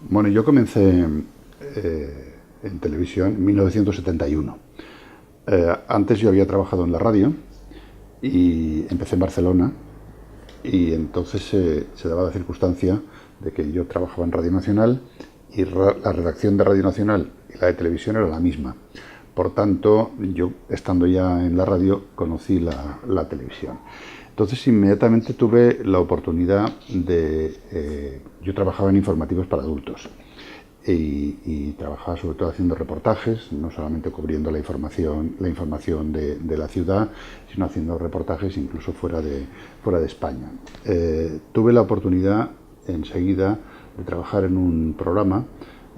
Bueno, yo comencé en televisión en 1971. Antes yo había trabajado en la radio y empecé en Barcelona, y entonces se daba la circunstancia de que yo trabajaba en Radio Nacional y la redacción de Radio Nacional y la de televisión era la misma. Por tanto, yo, estando ya en la radio, conocí la televisión. Entonces, inmediatamente tuve la oportunidad de... yo trabajaba en informativos para adultos y trabajaba sobre todo haciendo reportajes, no solamente cubriendo la información de la ciudad, sino haciendo reportajes incluso fuera de España. Tuve la oportunidad enseguida de trabajar en un programa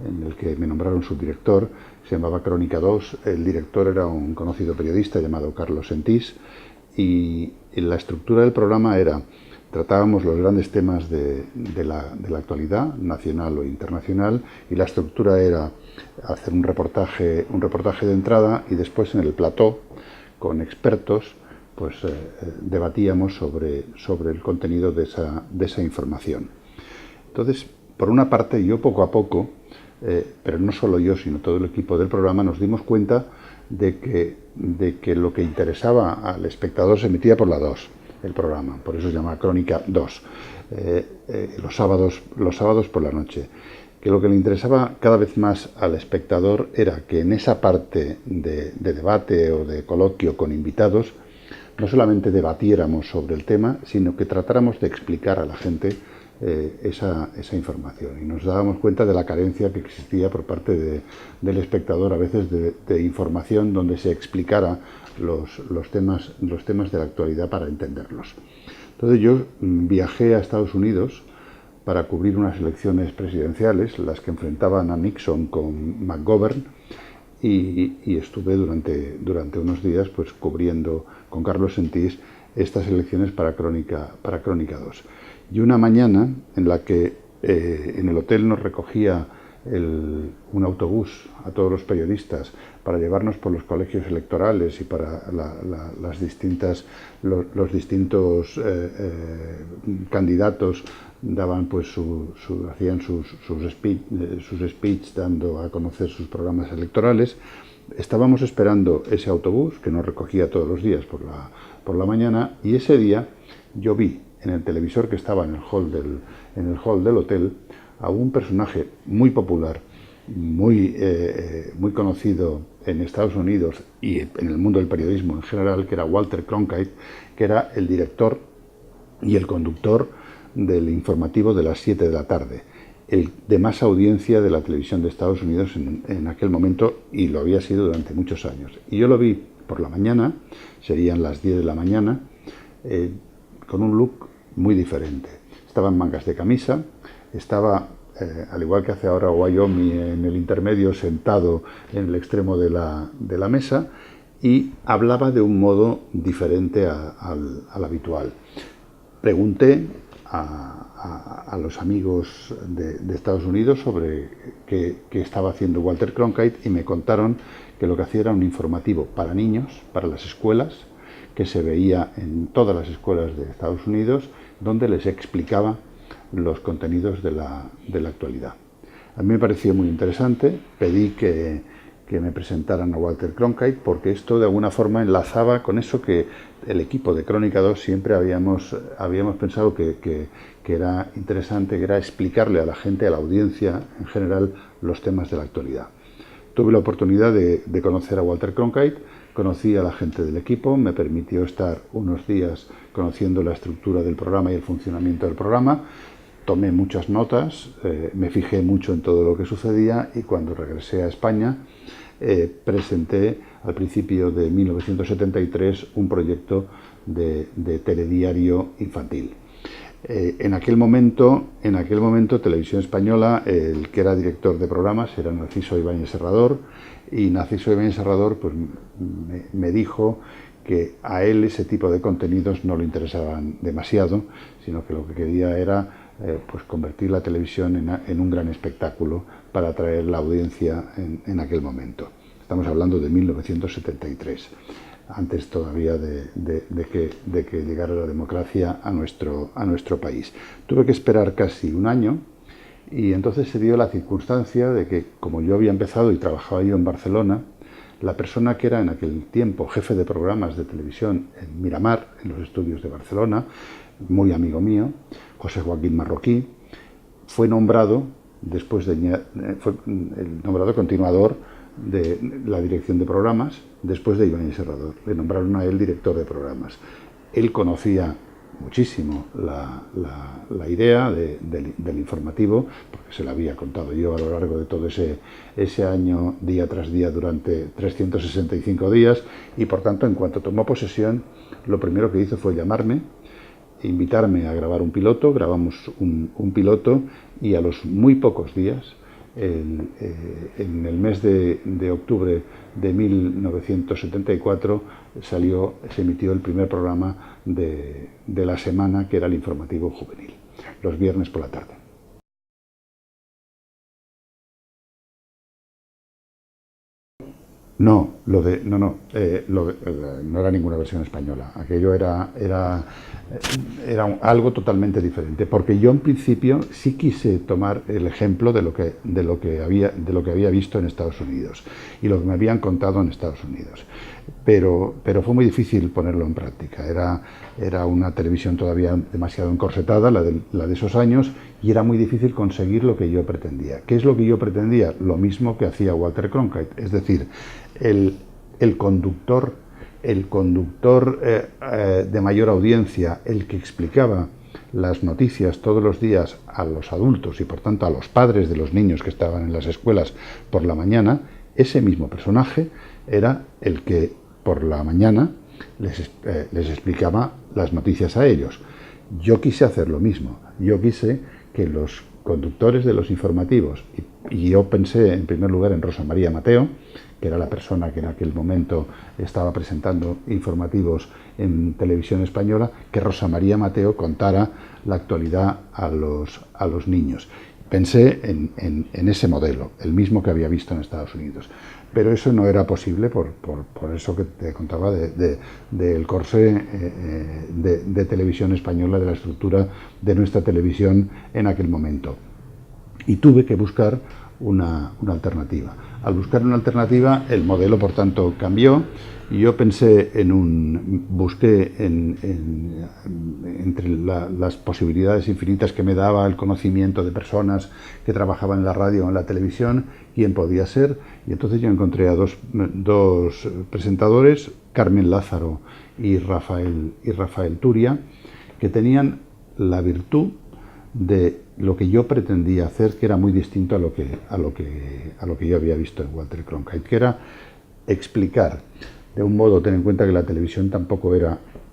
en el que me nombraron subdirector, se llamaba Crónica 2. El director era un conocido periodista llamado Carlos Sentís, y la estructura del programa era: tratábamos los grandes temas de la actualidad, nacional o internacional, y la estructura era hacer un reportaje de entrada, y después en el plató, con expertos, pues debatíamos sobre el contenido de esa información. Entonces, por una parte, yo poco a poco, pero no solo yo, sino todo el equipo del programa, nos dimos cuenta de que lo que interesaba al espectador se emitía por la 2, el programa, por eso se llama Crónica 2, los sábados por la noche. Que lo que le interesaba cada vez más al espectador era que en esa parte de debate o de coloquio con invitados no solamente debatiéramos sobre el tema, sino que tratáramos de explicar a la gente esa información, y nos dábamos cuenta de la carencia que existía por parte del espectador a veces de información donde se explicara los temas de la actualidad para entenderlos. Entonces yo viajé a Estados Unidos para cubrir unas elecciones presidenciales, las que enfrentaban a Nixon con McGovern, y estuve durante unos días pues cubriendo con Carlos Sentís estas elecciones para Crónica 2. Y una mañana en la que en el hotel nos recogía un autobús a todos los periodistas para llevarnos por los colegios electorales y para los distintos candidatos daban pues hacían sus speech dando a conocer sus programas electorales. Estábamos esperando ese autobús que nos recogía todos los días por la mañana, y ese día yo vi en el televisor que estaba en el hall del hotel a un personaje muy popular, muy conocido en Estados Unidos y en el mundo del periodismo en general, que era Walter Cronkite, que era el director y el conductor del informativo de las 7 de la tarde, el de más audiencia de la televisión de Estados Unidos en aquel momento, y lo había sido durante muchos años. Y yo lo vi por la mañana, serían las 10 de la mañana, con un look muy diferente. Estaba en mangas de camisa, estaba, al igual que hace ahora Wyoming, en el intermedio, sentado en el extremo de la mesa, y hablaba de un modo diferente al habitual. Pregunté a los amigos de Estados Unidos sobre qué estaba haciendo Walter Cronkite, y me contaron que lo que hacía era un informativo para niños, para las escuelas, que se veía en todas las escuelas de Estados Unidos, donde les explicaba los contenidos de la actualidad. A mí me pareció muy interesante, pedí que me presentaran a Walter Cronkite, porque esto de alguna forma enlazaba con eso que el equipo de Crónica 2 siempre habíamos pensado que era interesante, que era explicarle a la gente, a la audiencia en general, los temas de la actualidad. Tuve la oportunidad de conocer a Walter Cronkite, conocí a la gente del equipo, me permitió estar unos días conociendo la estructura del programa y el funcionamiento del programa. Tomé muchas notas, me fijé mucho en todo lo que sucedía, y cuando regresé a España presenté al principio de 1973 un proyecto de telediario infantil. En aquel momento Televisión Española, el que era director de programas era Narciso Ibáñez Serrador, y Narciso Ibáñez Serrador pues, me dijo que a él ese tipo de contenidos no le interesaban demasiado, sino que lo que quería era pues convertir la televisión en un gran espectáculo para atraer la audiencia en aquel momento. Estamos hablando de 1973, antes todavía de que llegara la democracia a nuestro país. Tuve que esperar casi un año, Y entonces se dio la circunstancia de que, como yo había empezado y trabajaba yo en Barcelona, la persona que era en aquel tiempo jefe de programas de televisión en Miramar, en los estudios de Barcelona, muy amigo mío, José Joaquín Marroquí, fue nombrado, fue el nombrado continuador de la dirección de programas después de Ibáñez Serrador. Le nombraron a él director de programas. Él conocía muchísimo la idea del informativo, porque se la había contado yo a lo largo de todo ese año, día tras día, durante 365 días, y por tanto, en cuanto tomó posesión, lo primero que hizo fue llamarme, invitarme a grabar un piloto. Grabamos un piloto y a los muy pocos días, en el mes de octubre de 1974, se emitió el primer programa de la semana, que era el informativo juvenil, los viernes por la tarde. No, no era ninguna versión española. Aquello era algo totalmente diferente, porque yo en principio sí quise tomar el ejemplo de lo que había visto en Estados Unidos y lo que me habían contado en Estados Unidos. Pero fue muy difícil ponerlo en práctica. Era una televisión todavía demasiado encorsetada, la de esos años, y era muy difícil conseguir lo que yo pretendía. ¿Qué es lo que yo pretendía? Lo mismo que hacía Walter Cronkite, es decir, el conductor de mayor audiencia, el que explicaba las noticias todos los días a los adultos y por tanto a los padres de los niños que estaban en las escuelas por la mañana. Ese mismo personaje era el que por la mañana les explicaba las noticias a ellos. Yo quise hacer lo mismo. Yo quise que los conductores de los informativos, y yo pensé en primer lugar en Rosa María Mateo, que era la persona que en aquel momento estaba presentando informativos en televisión española, que Rosa María Mateo contara la actualidad a los niños. Pensé en ese modelo, el mismo que había visto en Estados Unidos. Pero eso no era posible por eso que te contaba del corsé de televisión española, de la estructura de nuestra televisión en aquel momento. Y tuve que buscar una alternativa. Al buscar una alternativa, el modelo, por tanto, cambió, y yo busqué entre las posibilidades infinitas que me daba el conocimiento de personas que trabajaban en la radio o en la televisión, quién podía ser, y entonces yo encontré a dos presentadores, Carmen Lázaro y Rafael Turia, que tenían la virtud de lo que yo pretendía hacer, que era muy distinto a lo que yo había visto en Walter Cronkite, que era explicar de un modo. Ten en cuenta que la televisión tampoco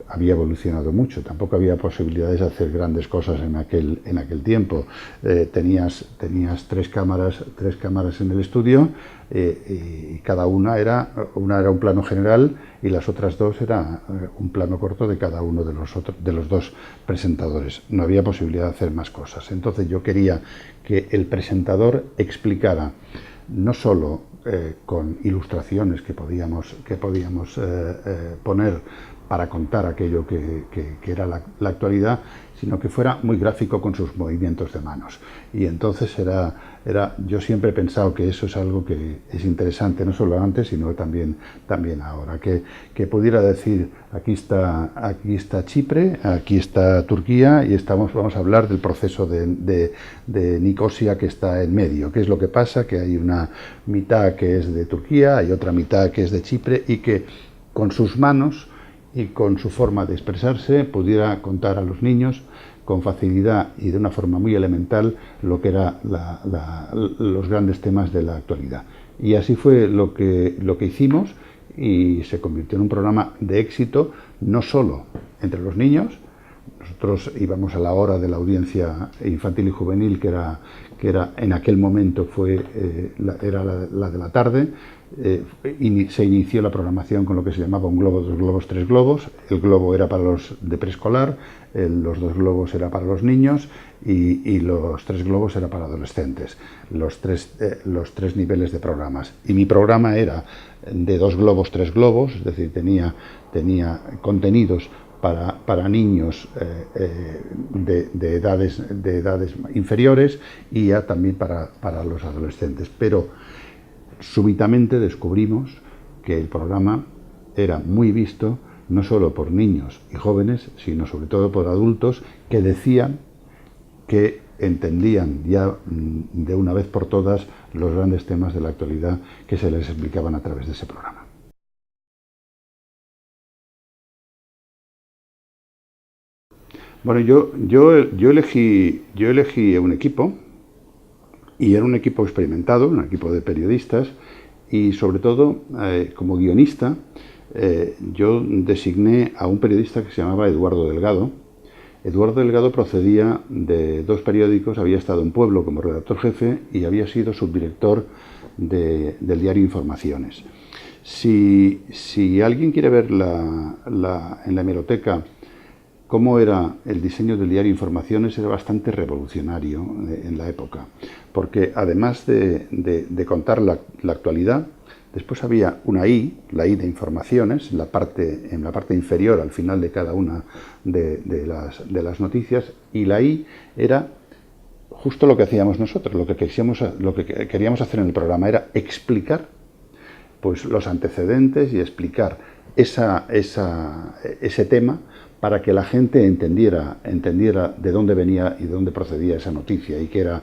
había evolucionado mucho, tampoco había posibilidades de hacer grandes cosas en aquel tiempo. Tenías tres cámaras en el estudio, y cada una era un plano general y las otras dos era un plano corto de cada uno de los dos presentadores. No había posibilidad de hacer más cosas. Entonces yo quería que el presentador explicara, no solo con ilustraciones que podíamos poner para contar aquello que era la actualidad, sino que fuera muy gráfico con sus movimientos de manos. Y entonces yo siempre he pensado que eso es algo que es interesante, no solo antes, sino también ahora, que pudiera decir, aquí está Chipre, aquí está Turquía, y vamos a hablar del proceso de Nicosia, que está en medio. ¿Qué es lo que pasa? Que hay una mitad que es de Turquía, hay otra mitad que es de Chipre, y que con sus manos y con su forma de expresarse pudiera contar a los niños con facilidad y de una forma muy elemental lo que eran los grandes temas de la actualidad. Y así fue lo que hicimos, y se convirtió en un programa de éxito, no solo entre los niños. Nosotros íbamos a la hora de la audiencia infantil y juvenil, que era en aquel momento era la de la tarde. Se inició la programación con lo que se llamaba un globo, dos globos, tres globos. El globo era para los de preescolar, los dos globos era para los niños, y los tres globos era para adolescentes. Los tres niveles de programas. Y mi programa era de dos globos, tres globos, es decir, tenía contenidos para niños de edades inferiores y ya también para los adolescentes. Pero súbitamente descubrimos que el programa era muy visto no solo por niños y jóvenes, sino sobre todo por adultos que decían que entendían ya de una vez por todas los grandes temas de la actualidad que se les explicaban a través de ese programa. Bueno, yo elegí un equipo, y era un equipo experimentado, un equipo de periodistas, y sobre todo, como guionista, yo designé a un periodista que se llamaba Eduardo Delgado. Eduardo Delgado procedía de dos periódicos, había estado en Pueblo como redactor jefe y había sido subdirector del diario Informaciones. Si alguien quiere ver en la hemeroteca cómo era el diseño del diario Informaciones, era bastante revolucionario en la época, porque además de contar la actualidad, después había una I, la I de Informaciones, en la parte inferior, al final de cada una de las noticias, y la I era justo lo que hacíamos nosotros, lo que queríamos hacer en el programa, era explicar pues, los antecedentes y explicar ese tema para que la gente entendiera de dónde venía y de dónde procedía esa noticia y qué era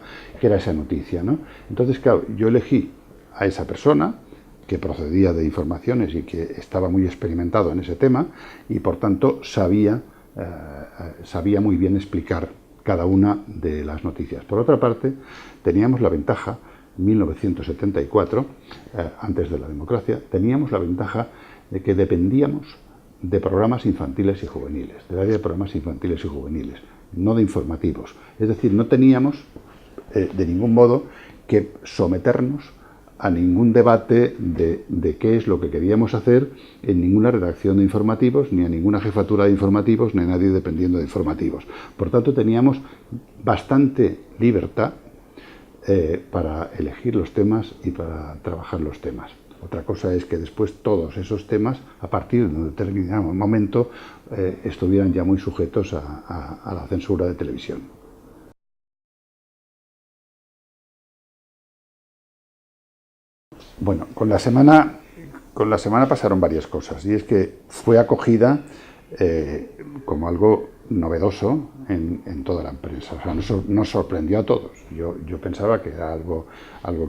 esa noticia, ¿no? Entonces, claro, yo elegí a esa persona que procedía de Informaciones y que estaba muy experimentado en ese tema y, por tanto, sabía muy bien explicar cada una de las noticias. Por otra parte, teníamos la ventaja, en 1974, antes de la democracia, teníamos la ventaja de que dependíamos de programas infantiles y juveniles, del área de programas infantiles y juveniles, no de informativos. Es decir, no teníamos de ningún modo que someternos a ningún debate de qué es lo que queríamos hacer en ninguna redacción de informativos, ni a ninguna jefatura de informativos, ni a nadie dependiendo de informativos. Por tanto, teníamos bastante libertad para elegir los temas y para trabajar los temas. Otra cosa es que después todos esos temas, a partir de un determinado momento, estuvieran ya muy sujetos a la censura de televisión. Bueno, con la semana pasaron varias cosas, y es que fue acogida como algo novedoso en toda la empresa. O sea, nos sorprendió a todos. Yo pensaba que era algo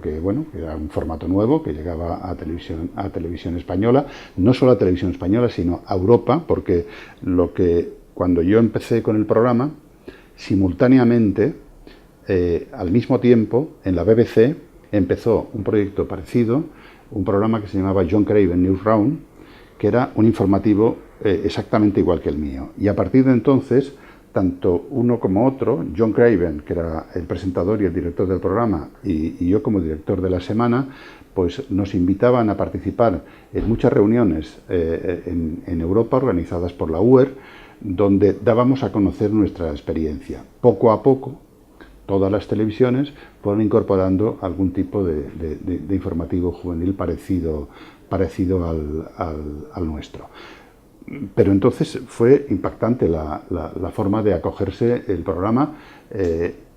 que, bueno, que era un formato nuevo que llegaba a televisión española, no solo a televisión española, sino a Europa, porque cuando yo empecé con el programa, simultáneamente, al mismo tiempo, en la BBC, empezó un proyecto parecido, un programa que se llamaba John Craven Newsround, que era un informativo exactamente igual que el mío. Y a partir de entonces, tanto uno como otro, John Craven, que era el presentador y el director del programa, y yo como director de la semana, pues nos invitaban a participar en muchas reuniones en Europa organizadas por la UER, donde dábamos a conocer nuestra experiencia. Poco a poco, todas las televisiones fueron incorporando algún tipo de informativo juvenil parecido al nuestro. Pero entonces fue impactante la forma de acogerse el programa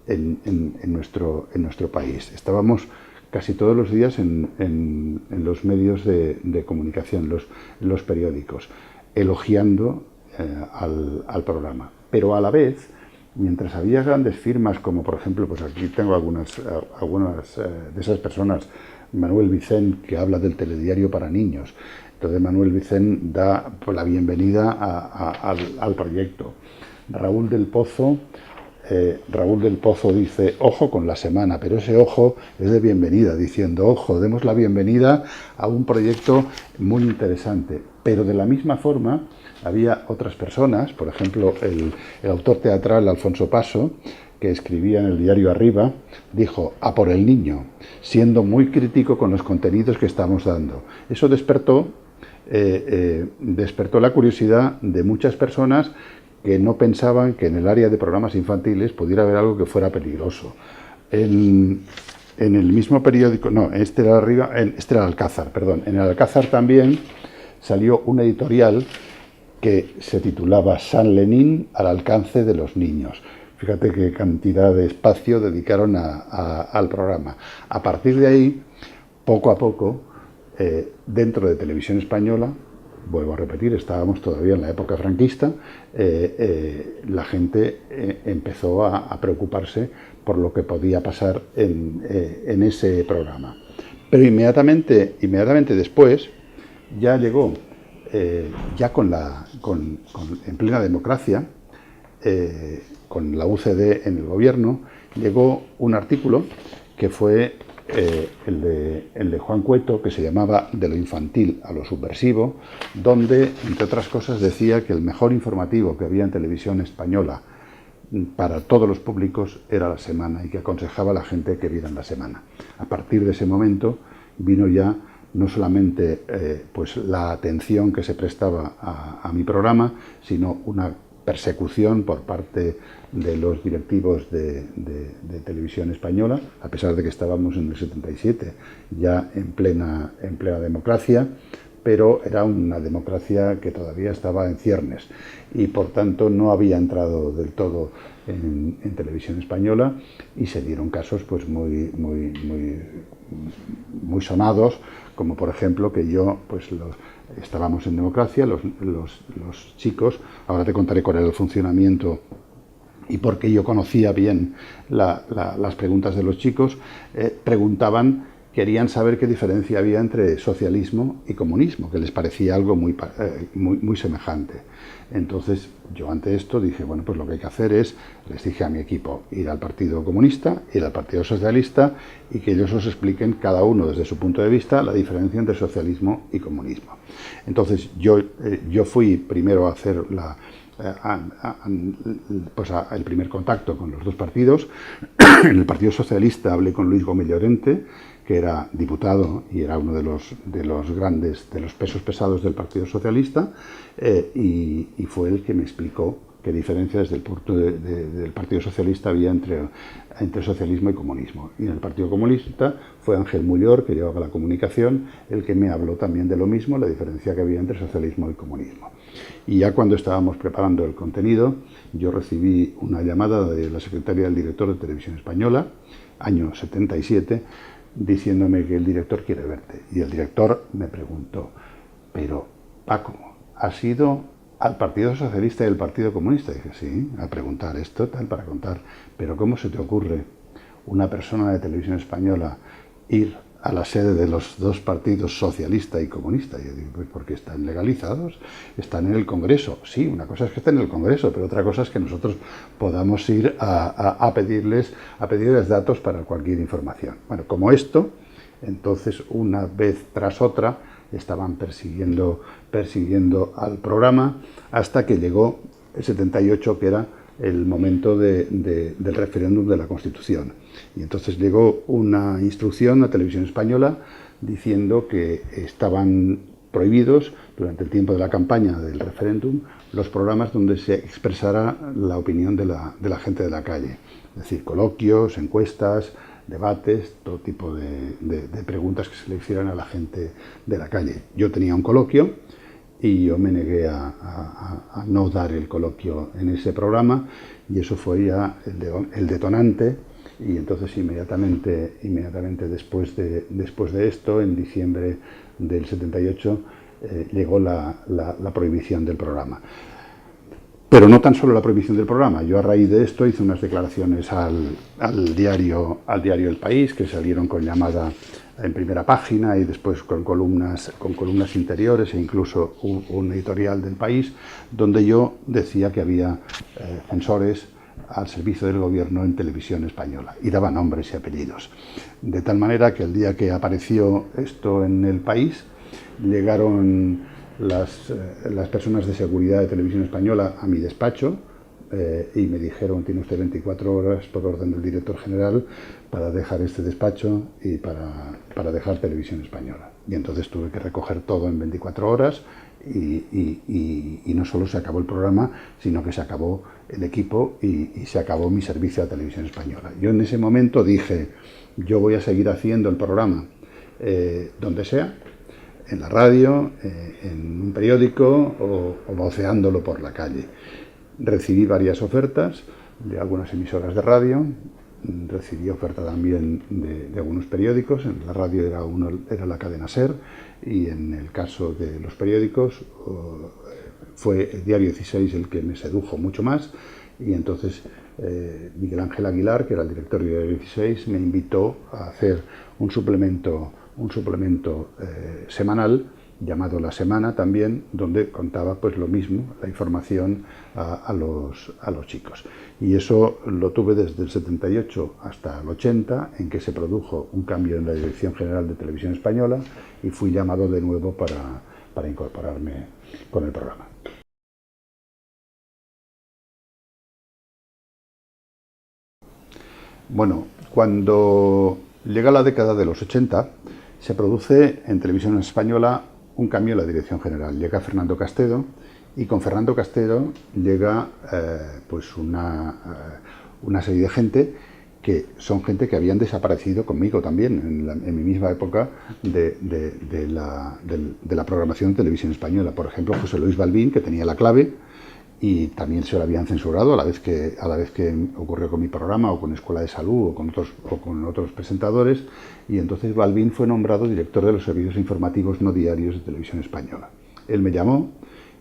en nuestro país. Estábamos casi todos los días en los medios de comunicación, los periódicos, elogiando al programa. Pero a la vez, mientras había grandes firmas, como por ejemplo, pues aquí tengo algunas de esas personas, Manuel Vicent, que habla del telediario para niños. Entonces Manuel Vicent da la bienvenida al proyecto. Raúl del Pozo dice, ojo con la semana, pero ese ojo es de bienvenida, diciendo, ojo, demos la bienvenida a un proyecto muy interesante. Pero de la misma forma, había otras personas, por ejemplo, el autor teatral Alfonso Paso, que escribía en el diario Arriba, dijo, a por el niño, siendo muy crítico con los contenidos que estamos dando. Eso despertó la curiosidad de muchas personas que no pensaban que en el área de programas infantiles pudiera haber algo que fuera peligroso. En el mismo periódico, no, este era Arriba, este era Alcázar, perdón, en el Alcázar también salió una editorial que se titulaba San Lenín al alcance de los niños. Fíjate qué cantidad de espacio dedicaron al programa. A partir de ahí, poco a poco, dentro de Televisión Española, vuelvo a repetir, estábamos todavía en la época franquista, la gente empezó a preocuparse por lo que podía pasar en ese programa. Pero inmediatamente después ya llegó, ya en plena democracia, con la UCD en el gobierno, llegó un artículo que fue el de Juan Cueto, que se llamaba De lo infantil a lo subversivo, donde, entre otras cosas, decía que el mejor informativo que había en Televisión Española para todos los públicos era La Semana, y que aconsejaba a la gente que vieran La Semana. A partir de ese momento vino ya no solamente pues la atención que se prestaba a mi programa, sino una persecución por parte de los directivos de Televisión Española, a pesar de que estábamos en el 77 ya en plena democracia, pero era una democracia que todavía estaba en ciernes y por tanto no había entrado del todo en Televisión Española, y se dieron casos pues muy sonados, como por ejemplo que yo pues estábamos en democracia, los chicos, ahora te contaré cuál era el funcionamiento y porque yo conocía bien las preguntas de los chicos, querían saber qué diferencia había entre socialismo y comunismo, que les parecía algo muy semejante. Entonces, yo ante esto dije, bueno, pues lo que hay que hacer es, les dije a mi equipo, ir al Partido Comunista, ir al Partido Socialista, y que ellos os expliquen cada uno desde su punto de vista la diferencia entre socialismo y comunismo. Entonces, yo fui primero a hacer el primer contacto con los dos partidos. En el Partido Socialista hablé con Luis Gómez Llorente, que era diputado y era uno de los grandes, de los pesos pesados del Partido Socialista, y fue el que me explicó qué diferencia desde el punto del Partido Socialista había entre socialismo y comunismo. Y en el Partido Comunista fue Ángel Mullor, que llevaba la comunicación, el que me habló también de lo mismo, la diferencia que había entre socialismo y comunismo. Y ya cuando estábamos preparando el contenido, yo recibí una llamada de la secretaria del director de Televisión Española, año 77, diciéndome que el director quiere verte. Y el director me preguntó, pero Paco, ¿has ido al Partido Socialista y al Partido Comunista? Y dije, sí, a preguntar esto, tal, para contar. Pero ¿cómo se te ocurre una persona de Televisión Española ir a la sede de los dos partidos, socialista y comunista? Y yo digo, pues porque están legalizados, están en el Congreso. Sí, una cosa es que estén en el Congreso, pero otra cosa es que nosotros podamos ir a pedirles datos para cualquier información. Bueno, como esto, entonces una vez tras otra estaban persiguiendo al programa, hasta que llegó el 78, que era el momento del referéndum de la Constitución. Y entonces llegó una instrucción a Televisión Española diciendo que estaban prohibidos durante el tiempo de la campaña del referéndum los programas donde se expresara la opinión de la gente de la calle. Es decir, coloquios, encuestas, debates, todo tipo de preguntas que se le hicieran a la gente de la calle. Yo tenía un coloquio y yo me negué a no dar el coloquio en ese programa, y eso fue ya el detonante. Y entonces inmediatamente después de esto, en diciembre del 78, llegó la prohibición del programa. Pero no tan solo la prohibición del programa. Yo a raíz de esto hice unas declaraciones al diario El País, que salieron con llamada en primera página y después con columnas interiores, e incluso un editorial del País, donde yo decía que había censores al servicio del gobierno en Televisión Española, y daba nombres y apellidos. De tal manera que el día que apareció esto en El País, llegaron las personas de seguridad de Televisión Española a mi despacho y me dijeron, tiene usted 24 horas por orden del director general para dejar este despacho y para dejar Televisión Española. Y entonces tuve que recoger todo en 24 horas y no solo se acabó el programa, sino que se acabó el equipo y se acabó mi servicio a Televisión Española. Yo en ese momento dije, yo voy a seguir haciendo el programa donde sea, en la radio, en un periódico o voceándolo por la calle. Recibí varias ofertas de algunas emisoras de radio, recibí oferta también de algunos periódicos. En la radio era la cadena SER, y en el caso de los periódicos fue el Diario 16 el que me sedujo mucho más, y entonces Miguel Ángel Aguilar, que era el director de Diario 16, me invitó a hacer un suplemento semanal llamado La Semana también, donde contaba pues lo mismo, la información a los chicos. Y eso lo tuve desde el 78 hasta el 80, en que se produjo un cambio en la Dirección General de Televisión Española y fui llamado de nuevo para incorporarme con el programa. Bueno, cuando llega la década de los 80, se produce en Televisión Española un cambio en la dirección general. Llega Fernando Castedo, y con Fernando Castedo llega pues una serie de gente que son gente que habían desaparecido conmigo también en mi misma época de la programación de Televisión Española. Por ejemplo, José Luis Balbín, que tenía La Clave, y también se lo habían censurado a la vez que ocurrió con mi programa, o con Escuela de Salud, o con otros presentadores, y entonces Balbín fue nombrado director de los servicios informativos no diarios de Televisión Española. Él me llamó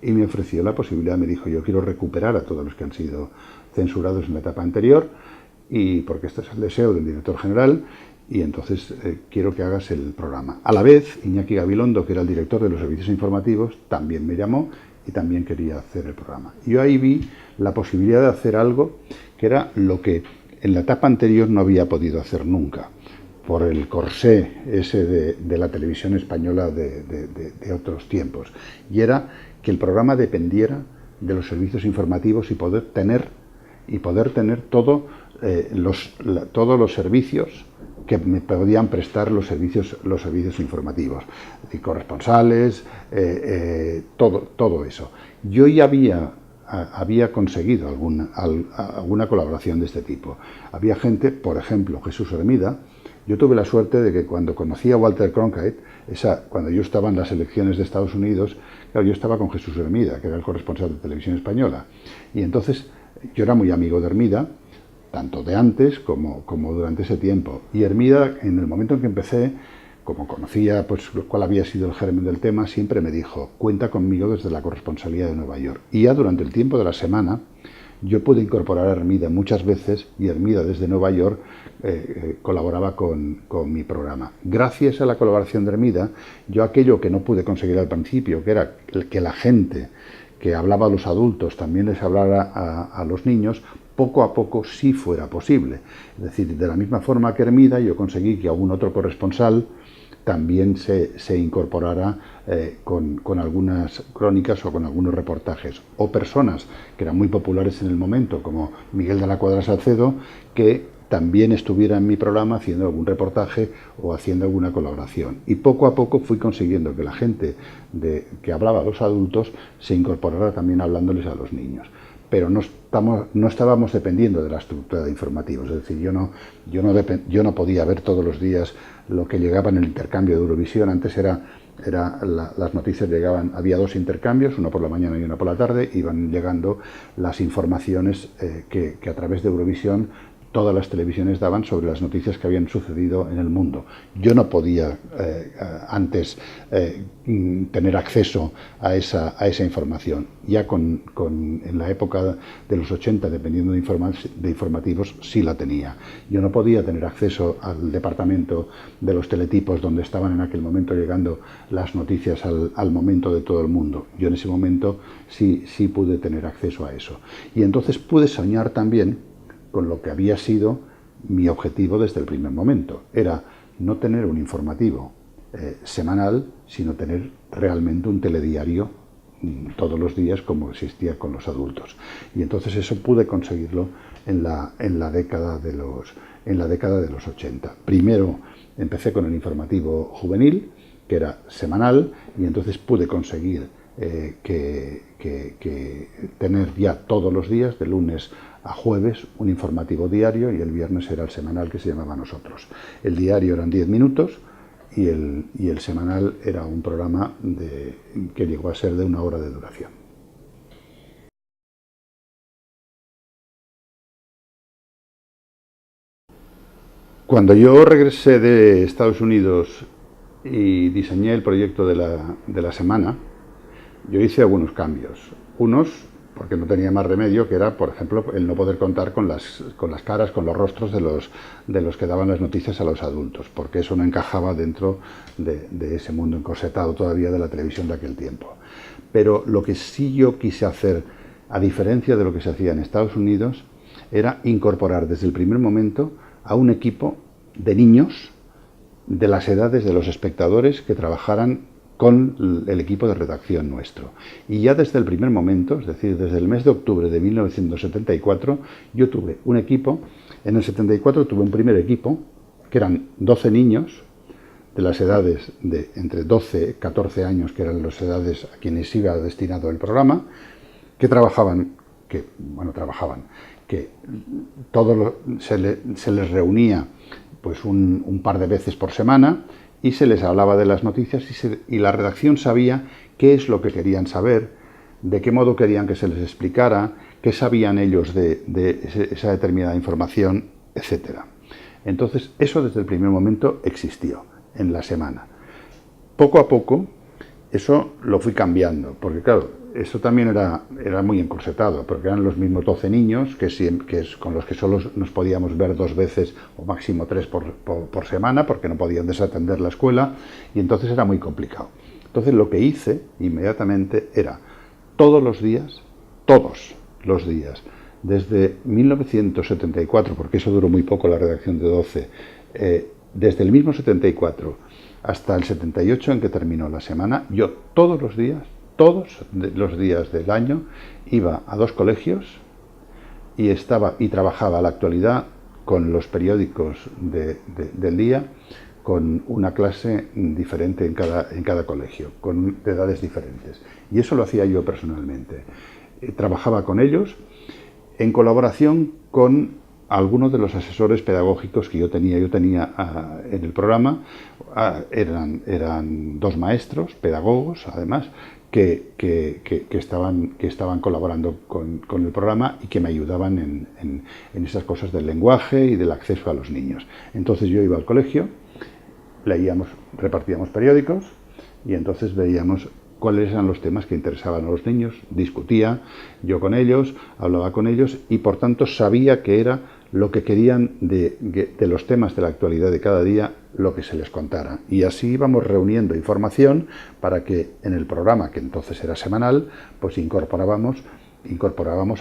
y me ofreció la posibilidad, me dijo: yo quiero recuperar a todos los que han sido censurados en la etapa anterior, y porque este es el deseo del director general, y entonces quiero que hagas el programa. A la vez, Iñaki Gabilondo, que era el director de los servicios informativos, también me llamó y también quería hacer el programa. Yo ahí vi la posibilidad de hacer algo que era lo que en la etapa anterior no había podido hacer nunca, por el corsé ese de la televisión española de otros tiempos, y era que el programa dependiera de los servicios informativos y poder tener todos los servicios que me podían prestar los servicios informativos, es decir, corresponsales, todo eso. Yo ya había conseguido alguna colaboración de este tipo. Había gente, por ejemplo, Jesús Hermida. Yo tuve la suerte de que cuando conocí a Walter Cronkite, cuando yo estaba en las elecciones de Estados Unidos, claro, yo estaba con Jesús Hermida, que era el corresponsal de Televisión Española, y entonces yo era muy amigo de Hermida, tanto de antes como durante ese tiempo. Y Hermida, en el momento en que empecé, como conocía pues cuál había sido el germen del tema, siempre me dijo: cuenta conmigo desde la corresponsalía de Nueva York. Y ya durante el tiempo de la semana, yo pude incorporar a Hermida muchas veces, y Hermida desde Nueva York colaboraba con mi programa. Gracias a la colaboración de Hermida, yo aquello que no pude conseguir al principio, que era que la gente que hablaba a los adultos también les hablara a los niños, poco a poco sí fuera posible. Es decir, de la misma forma que Hermida, yo conseguí que algún otro corresponsal también se incorporara con algunas crónicas o con algunos reportajes, o personas que eran muy populares en el momento, como Miguel de la Cuadra Salcedo, que también estuviera en mi programa haciendo algún reportaje o haciendo alguna colaboración. Y poco a poco fui consiguiendo que la gente que hablaba a los adultos se incorporara también hablándoles a los niños. Pero no estábamos dependiendo de la estructura de informativos. Es decir, yo no podía ver todos los días lo que llegaba en el intercambio de Eurovisión. Antes las noticias llegaban, había dos intercambios, uno por la mañana y uno por la tarde, iban llegando las informaciones que a través de Eurovisión todas las televisiones daban sobre las noticias que habían sucedido en el mundo. Yo no podía antes tener acceso a esa información. Ya en la época de los 80, dependiendo de informativos, sí la tenía. Yo no podía tener acceso al departamento de los teletipos, donde estaban en aquel momento llegando las noticias al momento de todo el mundo. Yo en ese momento sí pude tener acceso a eso. Y entonces pude soñar también con lo que había sido mi objetivo desde el primer momento. Era no tener un informativo semanal, sino tener realmente un telediario todos los días, como existía con los adultos. Y entonces eso pude conseguirlo en la década de los 80. Primero empecé con el informativo juvenil, que era semanal, y entonces pude conseguir tener ya todos los días, de lunes a jueves, un informativo diario, y el viernes era el semanal, que se llamaba Nosotros. El diario eran 10 minutos y el semanal era un programa que llegó a ser de 1 hora de duración. Cuando yo regresé de Estados Unidos y diseñé el proyecto de la semana, yo hice algunos cambios. Unos, porque no tenía más remedio, que era, por ejemplo, el no poder contar con las caras, con los rostros de los que daban las noticias a los adultos, porque eso no encajaba dentro de ese mundo encorsetado todavía de la televisión de aquel tiempo. Pero lo que sí yo quise hacer, a diferencia de lo que se hacía en Estados Unidos, era incorporar desde el primer momento a un equipo de niños de las edades de los espectadores que trabajaran con el equipo de redacción nuestro. Y ya desde el primer momento, es decir, desde el mes de octubre de 1974, yo tuve un equipo. En el 74 tuve un primer equipo, que eran 12 niños, de las edades de entre 12 y 14 años, que eran las edades a quienes iba destinado el programa, que se les reunía pues un par de veces por semana y se les hablaba de las noticias y la redacción sabía qué es lo que querían saber, de qué modo querían que se les explicara, qué sabían ellos de esa determinada información, etc. Entonces, eso desde el primer momento existió en la semana. Poco a poco, eso lo fui cambiando, porque claro, eso también era muy encorsetado, porque eran los mismos 12 niños con los que solo nos podíamos ver 2 veces o máximo 3 por semana, porque no podían desatender la escuela, y entonces era muy complicado. Entonces lo que hice inmediatamente era todos los días, desde 1974, porque eso duró muy poco la redacción de 12, desde el mismo 74 hasta el 78 en que terminó la semana, yo todos los días del año, iba a 2 colegios y trabajaba la actualidad con los periódicos del día, con una clase diferente en cada colegio, con edades diferentes. Y eso lo hacía yo personalmente. Trabajaba con ellos en colaboración con algunos de los asesores pedagógicos que yo tenía en el programa. Eran 2 maestros, pedagogos, además, que estaban colaborando con el programa y que me ayudaban en esas cosas del lenguaje y del acceso a los niños. Entonces yo iba al colegio, repartíamos periódicos y entonces veíamos cuáles eran los temas que interesaban a los niños, discutía yo con ellos, hablaba con ellos y por tanto sabía que era lo que querían de los temas de la actualidad de cada día, lo que se les contara. Y así íbamos reuniendo información para que en el programa, que entonces era semanal, pues incorporábamos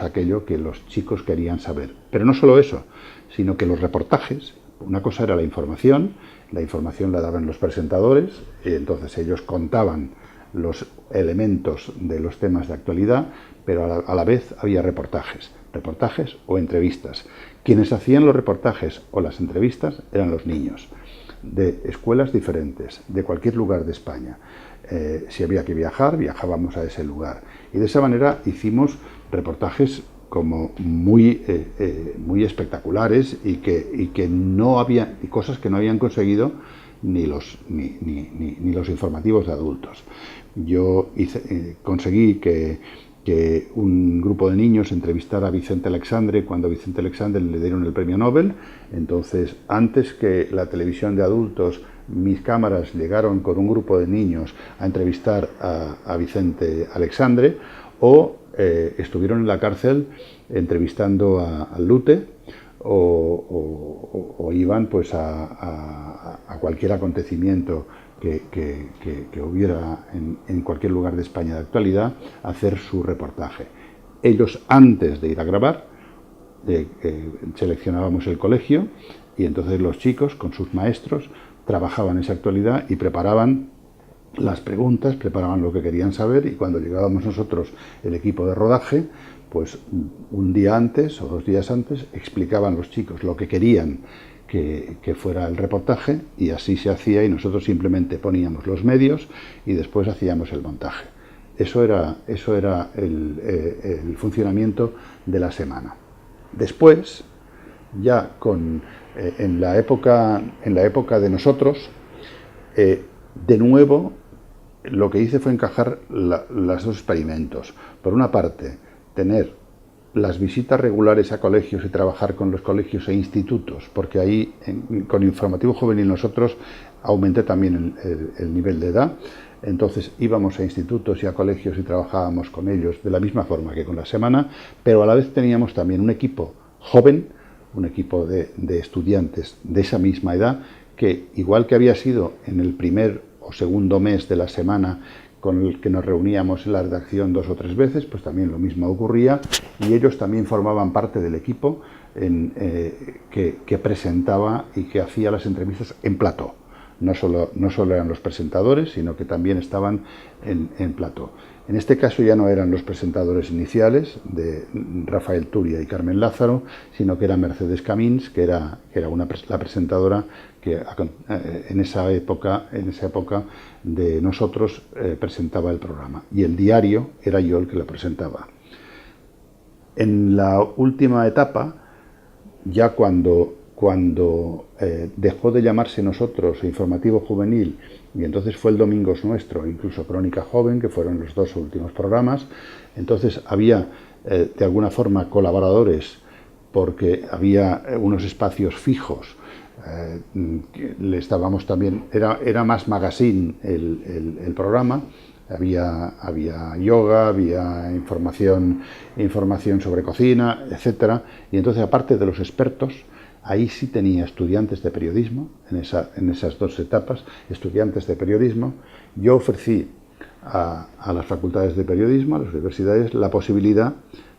aquello que los chicos querían saber. Pero no solo eso, sino que los reportajes, una cosa era la información la daban los presentadores, y entonces ellos contaban los elementos de los temas de actualidad, pero a la vez había reportajes o entrevistas. Quienes hacían los reportajes o las entrevistas eran los niños, de escuelas diferentes, de cualquier lugar de España. Si había que viajar, viajábamos a ese lugar. Y de esa manera hicimos reportajes como muy espectaculares y cosas que no habían conseguido ni los informativos de adultos. Yo conseguí que un grupo de niños entrevistara a Vicente Aleixandre cuando a Vicente Aleixandre le dieron el premio Nobel. Entonces, antes que la televisión de adultos, mis cámaras llegaron con un grupo de niños a entrevistar a Vicente Aleixandre, o estuvieron en la cárcel entrevistando a Lute, o iban pues a cualquier acontecimiento que hubiera en cualquier lugar de España de actualidad, a hacer su reportaje. Ellos, antes de ir a grabar, seleccionábamos el colegio y entonces los chicos con sus maestros trabajaban esa actualidad y preparaban las preguntas, preparaban lo que querían saber, y cuando llegábamos nosotros, el equipo de rodaje, pues un día antes o 2 días antes explicaban los chicos lo que querían que fuera el reportaje, y así se hacía, y nosotros simplemente poníamos los medios y después hacíamos el montaje. Eso era el funcionamiento de la semana. Después, ya en la época de nosotros, De nuevo, lo que hice fue encajar los dos experimentos. Por una parte, tener las visitas regulares a colegios y trabajar con los colegios e institutos, porque ahí con Informativo Juvenil nosotros aumenté también el nivel de edad. Entonces íbamos a institutos y a colegios y trabajábamos con ellos de la misma forma que con la semana, pero a la vez teníamos también un equipo joven, un equipo de estudiantes de esa misma edad, que igual que había sido en el primer o segundo mes de la semana con el que nos reuníamos en la redacción 2 o 3 veces, pues también lo mismo ocurría, y ellos también formaban parte del equipo que presentaba y que hacía las entrevistas en plató. No solo eran los presentadores, sino que también estaban en plató. En este caso ya no eran los presentadores iniciales de Rafael Turia y Carmen Lázaro, sino que era Mercedes Camins, que era la presentadora que en esa época de nosotros presentaba el programa. Y el diario era yo el que lo presentaba. En la última etapa, ya cuando dejó de llamarse Nosotros Informativo Juvenil, y entonces fue el Domingos Nuestro, incluso Crónica Joven, que fueron los 2 últimos programas, entonces había de alguna forma colaboradores, porque había unos espacios fijos. Le estábamos también, era más magazine el programa. Había yoga, había información sobre cocina, etcétera. Y entonces, aparte de los expertos, ahí sí tenía estudiantes de periodismo, en esas 2 etapas, estudiantes de periodismo. Yo ofrecí a las facultades de periodismo, a las universidades, la posibilidad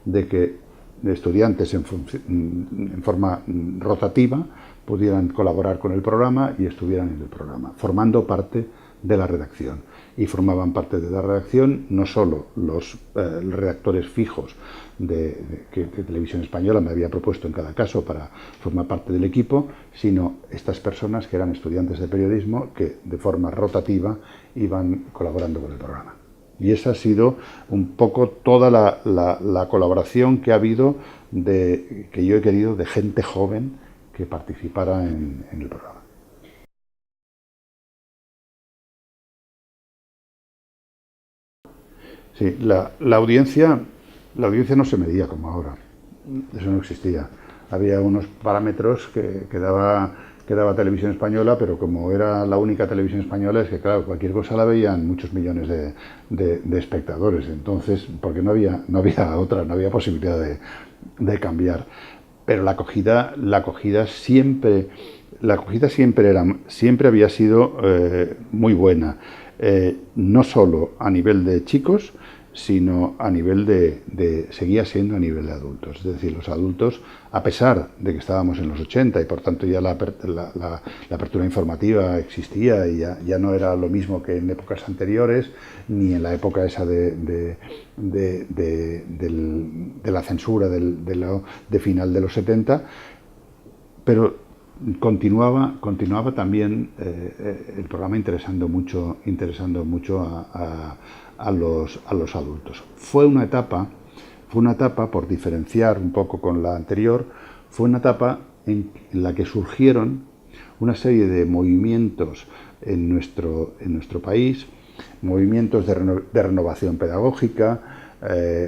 de que estudiantes en forma rotativa pudieran colaborar con el programa y estuvieran en el programa, formando parte de la redacción. Y formaban parte de la redacción no solo los redactores fijos que Televisión Española me había propuesto en cada caso para formar parte del equipo, sino estas personas que eran estudiantes de periodismo que de forma rotativa iban colaborando con el programa. Y esa ha sido un poco toda la colaboración que ha habido, que yo he querido, de gente joven que participara en el programa. Sí, la audiencia no se medía como ahora, eso no existía. Había unos parámetros que daba Televisión Española, pero como era la única televisión española, es que claro, cualquier cosa la veían muchos millones de espectadores, entonces, porque no había otra, no había posibilidad de cambiar. Pero la acogida siempre había sido muy buena, no solo a nivel de chicos, sino a nivel seguía siendo a nivel de adultos. Es decir, los adultos, a pesar de que estábamos en los 80 y por tanto ya la apertura informativa existía y ya no era lo mismo que en épocas anteriores, ni en la época esa de la censura de final de los 70, pero continuaba también el programa interesando mucho a los adultos. Fue una etapa, por diferenciar un poco con la anterior, fue una etapa en la que surgieron una serie de movimientos en nuestro país, movimientos de renovación pedagógica.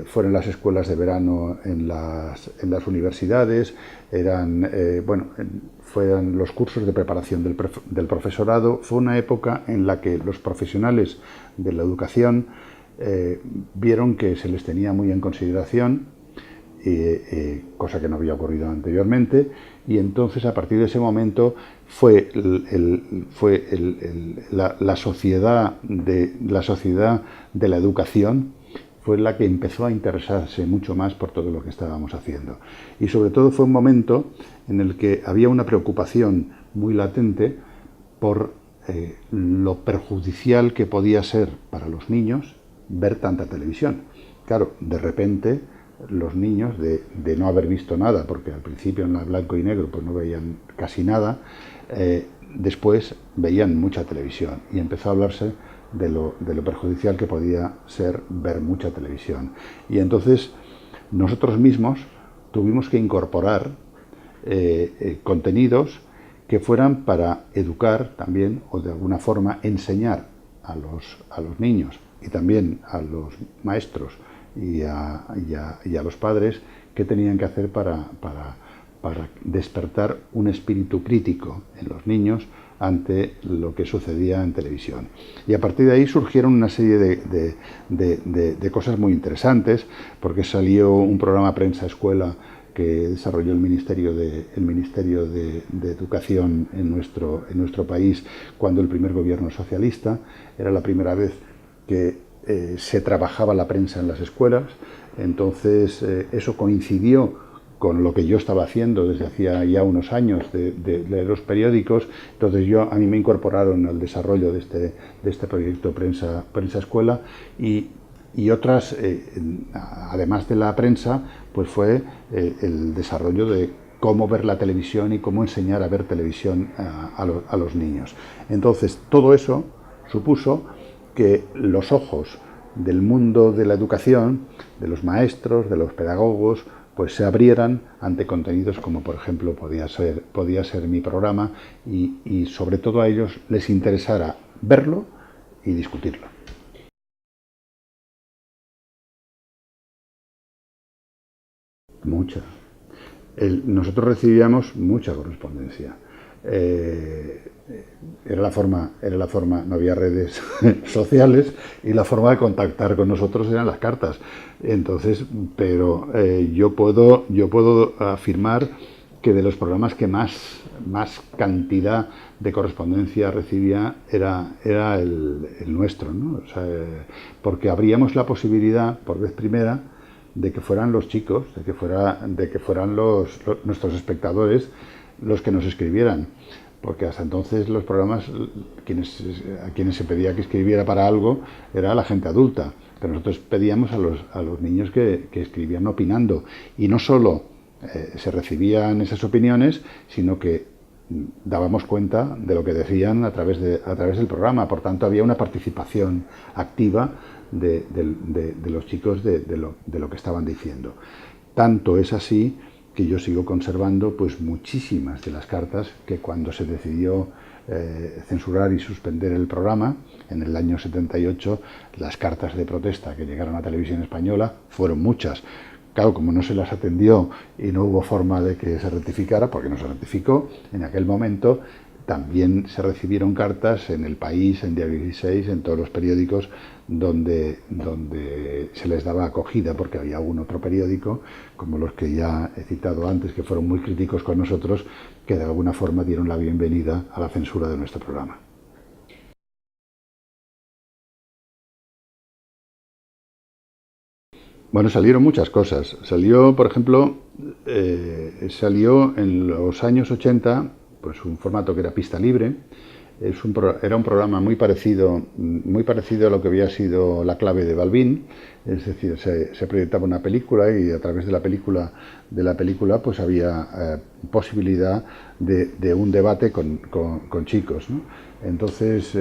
Fueron las escuelas de verano en las universidades, fueron los cursos de preparación del profesorado. Fue una época en la que los profesionales de la educación vieron que se les tenía muy en consideración, cosa que no había ocurrido anteriormente, y entonces a partir de ese momento fue la sociedad de la educación fue la que empezó a interesarse mucho más por todo lo que estábamos haciendo. Y sobre todo fue un momento en el que había una preocupación muy latente por lo perjudicial que podía ser para los niños ver tanta televisión. Claro, de repente los niños, de no haber visto nada, porque al principio en la blanco y negro pues no veían casi nada, después veían mucha televisión y empezó a hablarse de lo perjudicial que podía ser ver mucha televisión. Y entonces nosotros mismos tuvimos que incorporar contenidos que fueran para educar también, o de alguna forma enseñar a los niños y también a los maestros y a los padres qué tenían que hacer para despertar un espíritu crítico en los niños ante lo que sucedía en televisión. Y a partir de ahí surgieron una serie de cosas muy interesantes, porque salió un programa Prensa-Escuela que desarrolló el Ministerio de Educación en nuestro país cuando el primer gobierno socialista. Era la primera vez que se trabajaba la prensa en las escuelas. Entonces eso coincidió con lo que yo estaba haciendo desde hacía ya unos años de leer los periódicos. Entonces a mí me incorporaron al desarrollo de este proyecto Prensa Escuela, y otras, además de la prensa, pues fue el desarrollo de cómo ver la televisión y cómo enseñar a ver televisión a los niños. Entonces todo eso supuso que los ojos del mundo de la educación, de los maestros, de los pedagogos, pues se abrieran ante contenidos como, por ejemplo, podía ser mi programa, y sobre todo a ellos les interesara verlo y discutirlo. Mucha. Nosotros recibíamos mucha correspondencia. Era la forma, no había redes sociales, y la forma de contactar con nosotros eran las cartas. Entonces, pero yo puedo afirmar que de los programas que más cantidad de correspondencia recibía era el nuestro, ¿no? O sea, porque abríamos la posibilidad, por vez primera, de que fueran los chicos, de que fueran nuestros espectadores los que nos escribieran, porque hasta entonces los programas, a quienes se pedía que escribiera para algo era la gente adulta, pero nosotros pedíamos a los niños que escribían opinando, y no solo se recibían esas opiniones, sino que dábamos cuenta de lo que decían a través del programa. Por tanto, había una participación activa de los chicos de lo que estaban diciendo. Tanto es así que yo sigo conservando pues muchísimas de las cartas que, cuando se decidió censurar y suspender el programa en el año 78, las cartas de protesta que llegaron a Televisión Española fueron muchas. Claro, como no se las atendió y no hubo forma de que se rectificara, porque no se rectificó, en aquel momento también se recibieron cartas en El País, en Diario 16, en todos los periódicos donde se les daba acogida, porque había algún otro periódico, como los que ya he citado antes, que fueron muy críticos con nosotros, que de alguna forma dieron la bienvenida a la censura de nuestro programa. Bueno, salieron muchas cosas. Salió, por ejemplo, salió en los años 80 pues un formato que era Pista Libre. Era un programa muy parecido a lo que había sido La Clave de Balbín. Es decir, se proyectaba una película, y a través de la película pues había posibilidad de un debate con chicos, ¿no? Entonces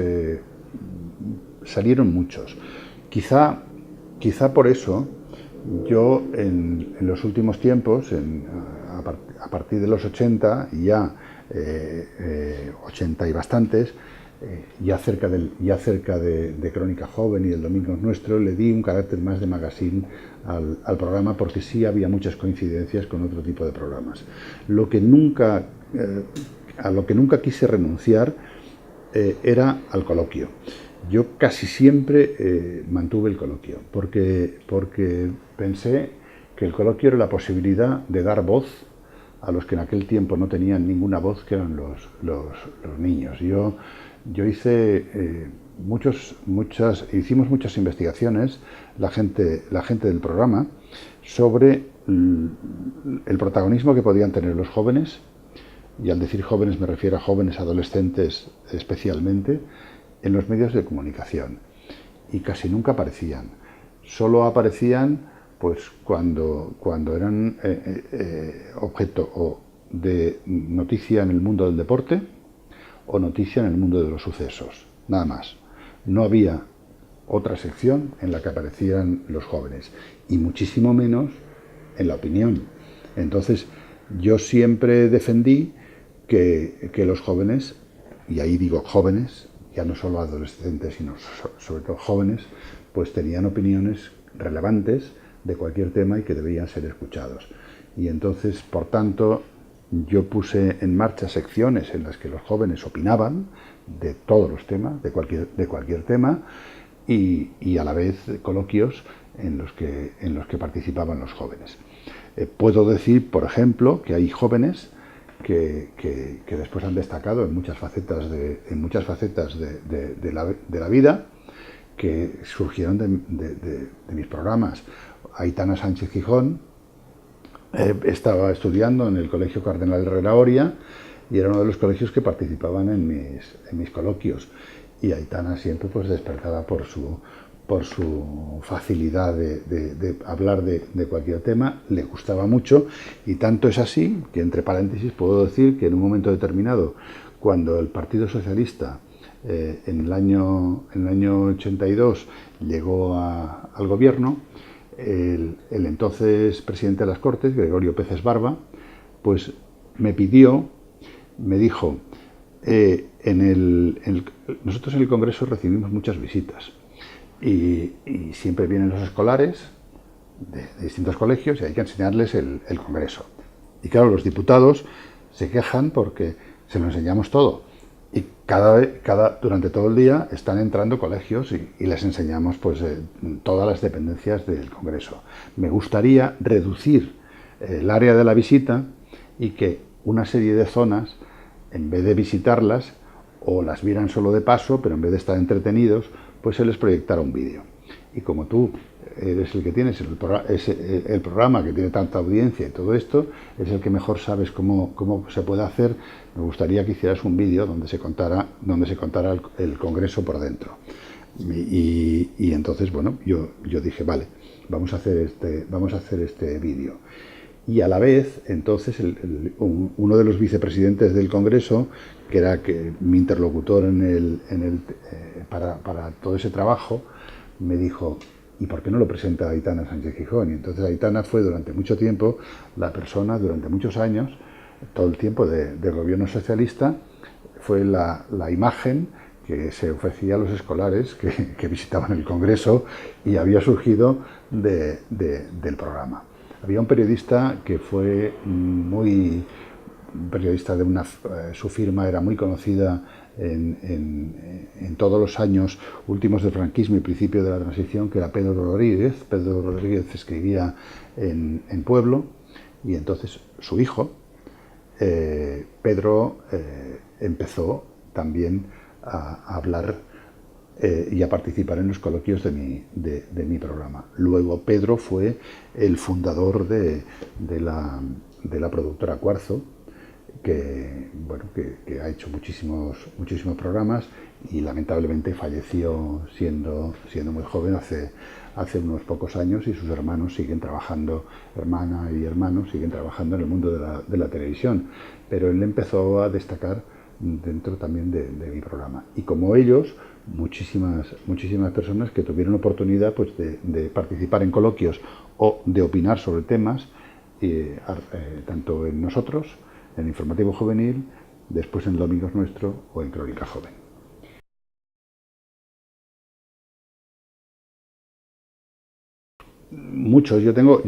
salieron muchos. Quizá por eso yo en los últimos tiempos, a partir de los 80, ya 80 y bastantes, ya cerca de Crónica Joven y El Domingo es Nuestro, le di un carácter más de magazine al programa, porque sí había muchas coincidencias con otro tipo de programas. A lo que nunca quise renunciar era al coloquio. Yo casi siempre mantuve el coloquio, porque pensé que el coloquio era la posibilidad de dar voz a los que en aquel tiempo no tenían ninguna voz, que eran los niños. Yo hice hicimos muchas investigaciones, la gente del programa, sobre el protagonismo que podían tener los jóvenes, y al decir jóvenes me refiero a jóvenes adolescentes especialmente, en los medios de comunicación, y casi nunca aparecían. Solo aparecían pues cuando eran objeto o de noticia en el mundo del deporte o noticia en el mundo de los sucesos, nada más. No había otra sección en la que aparecieran los jóvenes, y muchísimo menos en la opinión. Entonces yo siempre defendí que los jóvenes, y ahí digo jóvenes, ya no solo adolescentes, sino sobre todo jóvenes, pues tenían opiniones relevantes de cualquier tema y que debían ser escuchados. Y entonces, por tanto, yo puse en marcha secciones en las que los jóvenes opinaban de todos los temas, de cualquier tema, y a la vez coloquios en los que participaban los jóvenes. Puedo decir, por ejemplo, que hay jóvenes que después han destacado en muchas facetas de la vida, que surgieron de mis programas. Aitana Sánchez Gijón estaba estudiando en el Colegio Cardenal Herrera Oria y era uno de los colegios que participaban en mis coloquios. Y Aitana siempre pues despertaba por su facilidad de hablar de cualquier tema, le gustaba mucho, y tanto es así que, entre paréntesis, puedo decir que en un momento determinado, cuando el Partido Socialista en el año 82 llegó al gobierno, el entonces presidente de las Cortes, Gregorio Peces Barba, pues me dijo, nosotros en el Congreso recibimos muchas visitas y siempre vienen los escolares de distintos colegios y hay que enseñarles el Congreso. Y claro, los diputados se quejan porque se lo enseñamos todo. Y durante todo el día están entrando colegios y les enseñamos pues todas las dependencias del Congreso. Me gustaría reducir el área de la visita y que una serie de zonas, en vez de visitarlas, o las vieran solo de paso, pero en vez de estar entretenidos, pues se les proyectara un vídeo. Y como tú eres el que tienes el programa que tiene tanta audiencia y todo esto, es el que mejor sabes cómo se puede hacer, me gustaría que hicieras un vídeo donde se contara el Congreso por dentro. Y entonces, bueno, yo dije, vale, vamos a hacer este vídeo. Y a la vez, entonces, uno de los vicepresidentes del Congreso, que era mi interlocutor para todo ese trabajo, me dijo, ¿y por qué no lo presenta Aitana Sánchez Gijón? Y entonces Aitana fue durante mucho tiempo la persona, durante muchos años, todo el tiempo del gobierno socialista, fue la imagen que se ofrecía a los escolares que visitaban el Congreso, y había surgido del programa. Había un periodista que fue su firma era muy conocida en todos los años últimos del franquismo y principio de la transición, que era Pedro Rodríguez. Pedro Rodríguez escribía en Pueblo, y entonces su hijo, Pedro, empezó también a hablar y a participar en los coloquios de mi programa. Luego Pedro fue el fundador de la productora Cuarzo, que ha hecho muchísimos programas, y lamentablemente falleció siendo muy joven hace unos pocos años, y sus hermanos siguen trabajando, hermana y hermanos siguen trabajando en el mundo de la televisión, pero él empezó a destacar dentro también de mi programa. Y como ellos, muchísimas personas que tuvieron oportunidad pues de participar en coloquios o de opinar sobre temas, tanto en nosotros, en Informativo Juvenil, después en Domingo es Nuestro o en Crónica Joven. Muchos. Yo tengo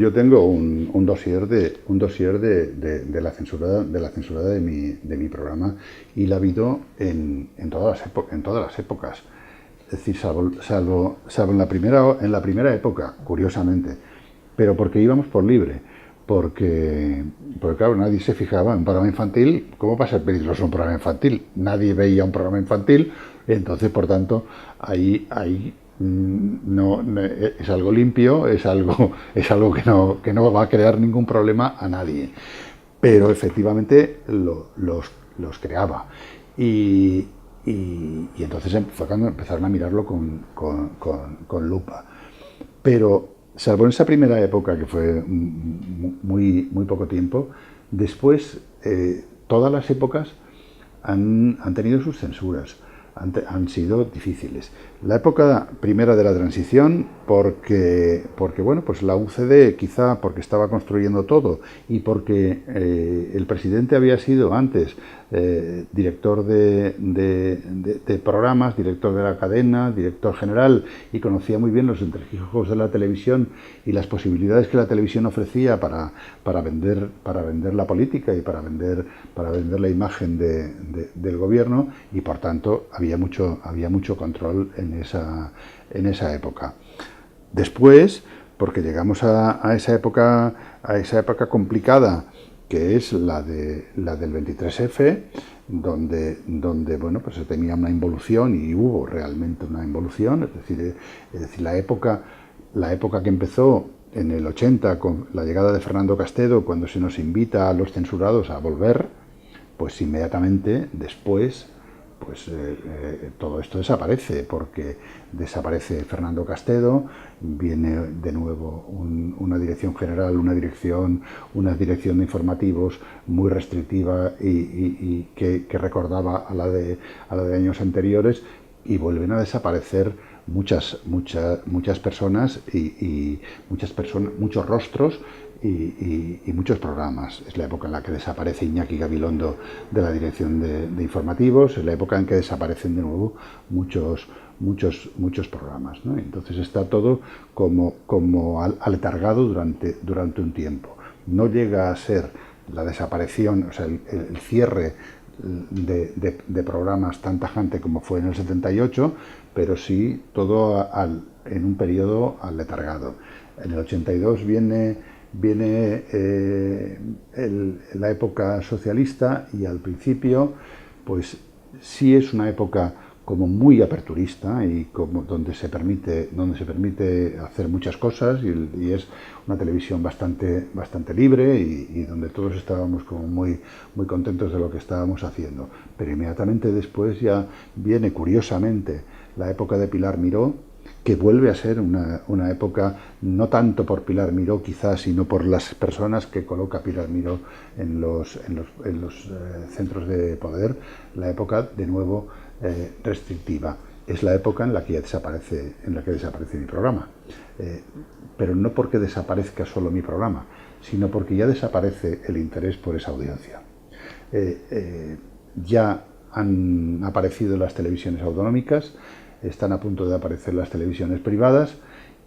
un dossier de la censura de mi programa, y la ha habido en todas las épocas. Es decir, salvo en la primera época, curiosamente, pero porque íbamos por libre. Porque claro, nadie se fijaba en un programa infantil. ¿Cómo va a ser peligroso un programa infantil? Nadie veía un programa infantil, entonces, por tanto, ahí no, es algo limpio, es algo que no va a crear ningún problema a nadie. Pero efectivamente los creaba. Y entonces fue cuando empezaron a mirarlo con lupa. Pero salvo en esa primera época, que fue muy poco tiempo, después todas las épocas han tenido sus censuras, han sido difíciles. La época primera de la transición, porque bueno, pues la UCD, quizá porque estaba construyendo todo y porque el presidente había sido antes director de programas, director de la cadena, director general, y conocía muy bien los entresijos de la televisión y las posibilidades que la televisión ofrecía para vender la política y para vender la imagen del gobierno, y por tanto había mucho control en esa época. Después, porque llegamos a esa época complicada, que es la del 23F, donde bueno, pues se tenía una involución, y hubo realmente una involución, es decir, la época que empezó en el 80 con la llegada de Fernando Castedo, cuando se nos invita a los censurados a volver, pues inmediatamente después pues todo esto desaparece, porque desaparece Fernando Castedo, viene de nuevo una dirección general, una dirección de informativos muy restrictiva y que recordaba a la de años anteriores, y vuelven a desaparecer muchas personas y muchos rostros y muchos programas. Es la época en la que desaparece Iñaki Gabilondo de la dirección de informativos, es la época en que desaparecen de nuevo muchos programas, ¿no? Entonces está todo como aletargado durante un tiempo. No llega a ser la desaparición, o sea, el cierre de programas tan tajante como fue en el 78, pero sí todo en un periodo aletargado. En el 82 viene la época socialista, y al principio pues sí es una época como muy aperturista y como donde se permite hacer muchas cosas, y es una televisión bastante libre, y donde todos estábamos como muy contentos de lo que estábamos haciendo. Pero inmediatamente después ya viene, curiosamente, la época de Pilar Miró, que vuelve a ser una época, no tanto por Pilar Miró quizás, sino por las personas que coloca Pilar Miró en los centros de poder, la época de nuevo restrictiva. Es la época en la que desaparece mi programa, pero no porque desaparezca solo mi programa, sino porque ya desaparece el interés por esa audiencia. Ya han aparecido las televisiones autonómicas, están a punto de aparecer las televisiones privadas,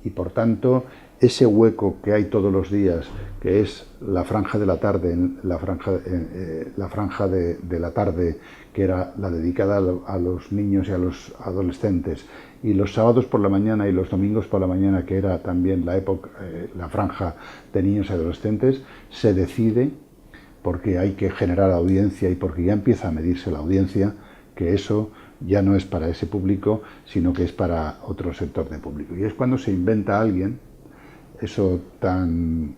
y por tanto ese hueco que hay todos los días, que es la franja de la tarde, la franja de la tarde, que era la dedicada a los niños y a los adolescentes, y los sábados por la mañana y los domingos por la mañana, que era también la franja de niños y adolescentes, se decide, porque hay que generar audiencia y porque ya empieza a medirse la audiencia, que eso ya no es para ese público, sino que es para otro sector de público. Y es cuando se inventa alguien eso tan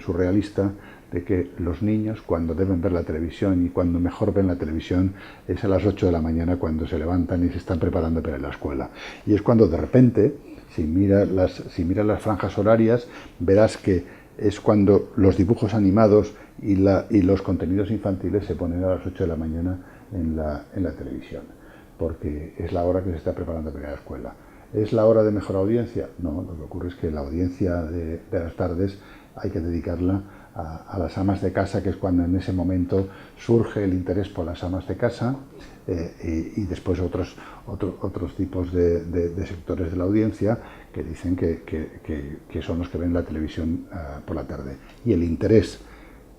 surrealista, de que los niños, cuando deben ver la televisión y cuando mejor ven la televisión, es a las 8 de la mañana, cuando se levantan y se están preparando para ir a la escuela. Y es cuando de repente, si miras las franjas horarias, verás que es cuando los dibujos animados y los contenidos infantiles se ponen a las 8 de la mañana en la televisión, porque es la hora que se está preparando para ir a la escuela. ¿Es la hora de mejor audiencia? No, lo que ocurre es que la audiencia de las tardes hay que dedicarla a las amas de casa, que es cuando en ese momento surge el interés por las amas de casa, y después otros tipos de sectores de la audiencia que dicen que son los que ven la televisión por la tarde. Y el interés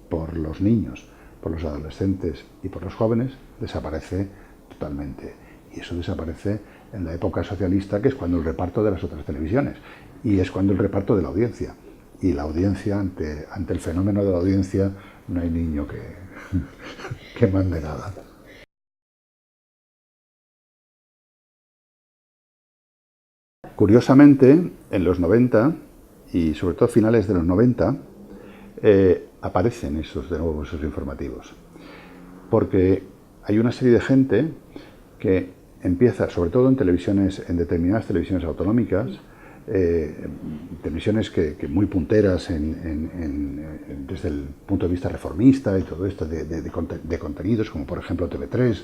por los niños, por los adolescentes y por los jóvenes desaparece totalmente. Y eso desaparece en la época socialista, que es cuando el reparto de las otras televisiones, y es cuando el reparto de la audiencia. Y la audiencia, ante el fenómeno de la audiencia, no hay niño que mande nada. Curiosamente, en los 90, y sobre todo a finales de los 90, aparecen esos informativos. Porque hay una serie de gente que empieza, sobre todo en determinadas televisiones autonómicas, televisiones que muy punteras desde el punto de vista reformista y todo esto de contenidos, como por ejemplo TV3,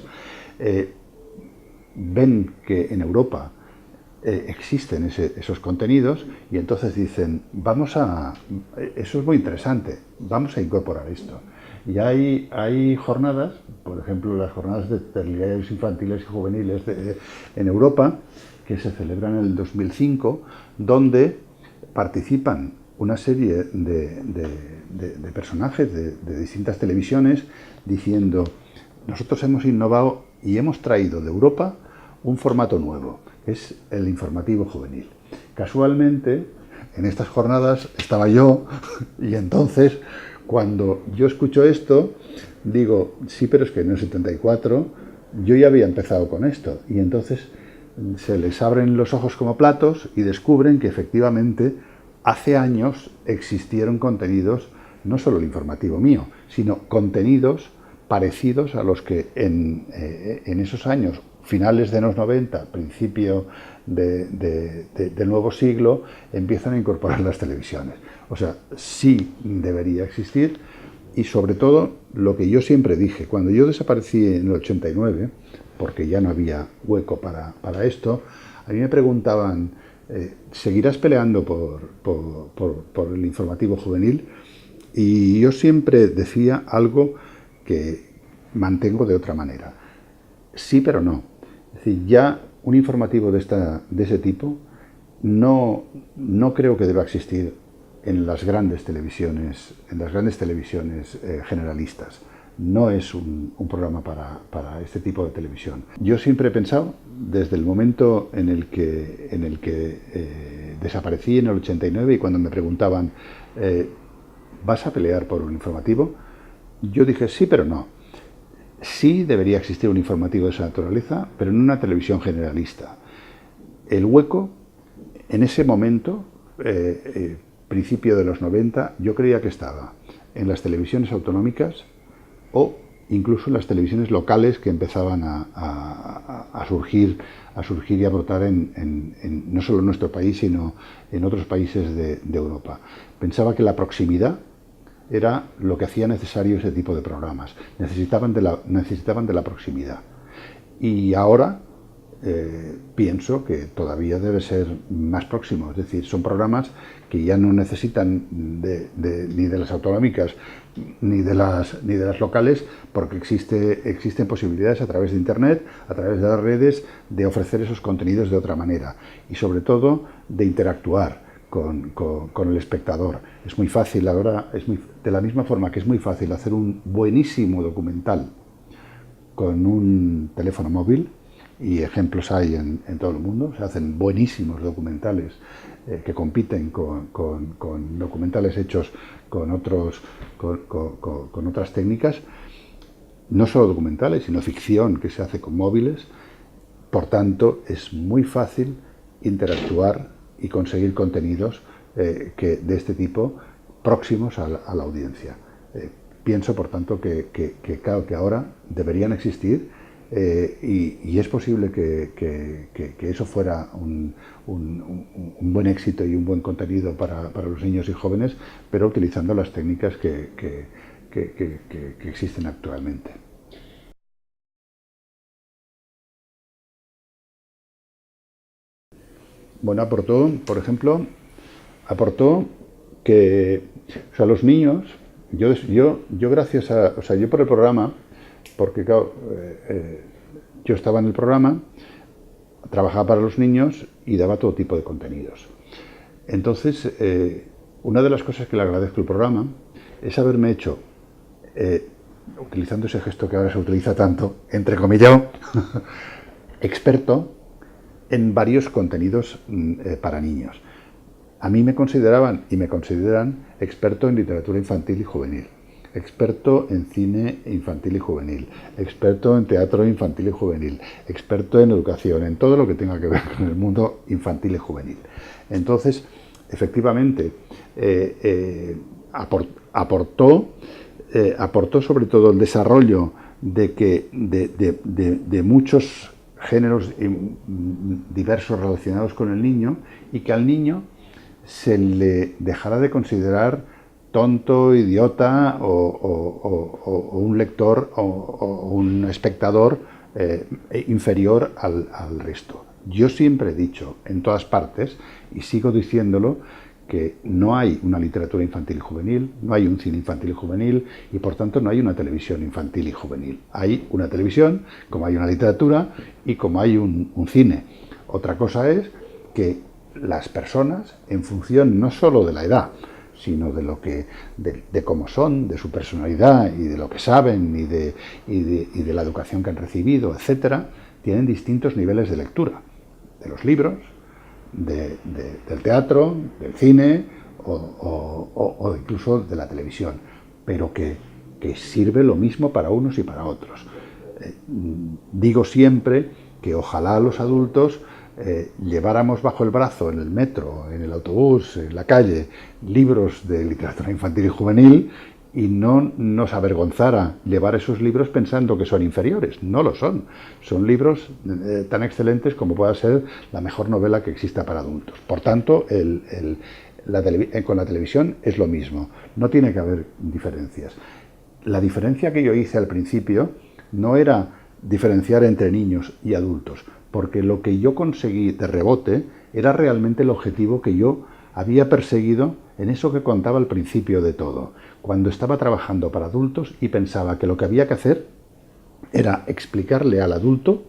ven que en Europa existen esos contenidos y entonces dicen, eso es muy interesante, vamos a incorporar esto. Y hay jornadas, por ejemplo, las jornadas de telediarios infantiles y juveniles en Europa, que se celebran en el 2005, donde participan una serie de personajes de distintas televisiones diciendo, nosotros hemos innovado y hemos traído de Europa un formato nuevo, que es el informativo juvenil. Casualmente, en estas jornadas estaba yo y entonces, cuando yo escucho esto, digo, sí, pero es que en el 74 yo ya había empezado con esto. Y entonces se les abren los ojos como platos y descubren que efectivamente hace años existieron contenidos, no solo el informativo mío, sino contenidos parecidos a los que en esos años, finales de los 90, principio del nuevo siglo, empiezan a incorporar las televisiones. O sea, sí debería existir y sobre todo lo que yo siempre dije, cuando yo desaparecí en el 89, porque ya no había hueco para esto, a mí me preguntaban, ¿seguirás peleando por el informativo juvenil? Y yo siempre decía algo que mantengo de otra manera. Sí, pero no. Es decir, ya un informativo de ese tipo no creo que deba existir en las grandes televisiones, generalistas. No es un programa para este tipo de televisión. Yo siempre he pensado, desde el momento en el que desaparecí en el 89 y cuando me preguntaban, ¿vas a pelear por un informativo? Yo dije sí, pero no. Sí debería existir un informativo de esa naturaleza, pero en una televisión generalista. El hueco, en ese momento, principio de los 90, yo creía que estaba en las televisiones autonómicas o incluso en las televisiones locales que empezaban a surgir y a brotar no solo en nuestro país, sino en otros países de Europa. Pensaba que la proximidad era lo que hacía necesario ese tipo de programas. Necesitaban de la proximidad. Y ahora pienso que todavía debe ser más próximo. Es decir, son programas que ya no necesitan ni de las autonómicas ni de las locales, porque existen posibilidades a través de Internet, a través de las redes, de ofrecer esos contenidos de otra manera y sobre todo de interactuar con el espectador. Es muy fácil ahora, de la misma forma que es muy fácil hacer un buenísimo documental con un teléfono móvil, y ejemplos hay en todo el mundo, se hacen buenísimos documentales que compiten con documentales hechos con otras técnicas, no solo documentales, sino ficción que se hace con móviles. Por tanto, es muy fácil interactuar y conseguir contenidos de este tipo próximos a la audiencia. Pienso, por tanto, claro, que ahora deberían existir y es posible que eso fuera un buen éxito y un buen contenido para los niños y jóvenes, pero utilizando las técnicas que existen actualmente. Bueno, aportó, por ejemplo, que, o sea, los niños, yo gracias a, o sea, yo por el programa, porque claro, yo estaba en el programa, trabajaba para los niños y daba todo tipo de contenidos. Entonces, una de las cosas que le agradezco al programa es haberme hecho, utilizando ese gesto que ahora se utiliza tanto, entrecomillado, experto en varios contenidos para niños. A mí me consideraban y me consideran experto en literatura infantil y juvenil, experto en cine infantil y juvenil, experto en teatro infantil y juvenil, experto en educación, en todo lo que tenga que ver con el mundo infantil y juvenil. Entonces, efectivamente, aportó sobre todo el desarrollo de muchos géneros diversos relacionados con el niño, y que al niño se le dejara de considerar tonto, idiota o un lector o un espectador inferior al resto. Yo siempre he dicho, en todas partes, y sigo diciéndolo, que no hay una literatura infantil y juvenil, no hay un cine infantil y juvenil, y por tanto no hay una televisión infantil y juvenil. Hay una televisión, como hay una literatura, y como hay un cine. Otra cosa es que las personas, en función no solo de la edad, sino de cómo son, de su personalidad y de lo que saben y de la educación que han recibido, etcétera, tienen distintos niveles de lectura, de los libros, del teatro, del cine o incluso de la televisión, pero que sirve lo mismo para unos y para otros. Digo siempre que ojalá los adultos lleváramos bajo el brazo en el metro, en el autobús, en la calle, libros de literatura infantil y juvenil y no nos avergonzara llevar esos libros pensando que son inferiores. No lo son. Son libros tan excelentes como pueda ser la mejor novela que exista para adultos. Por tanto, con la televisión es lo mismo. No tiene que haber diferencias. La diferencia que yo hice al principio no era diferenciar entre niños y adultos, porque lo que yo conseguí de rebote era realmente el objetivo que yo había perseguido en eso que contaba al principio de todo, cuando estaba trabajando para adultos y pensaba que lo que había que hacer era explicarle al adulto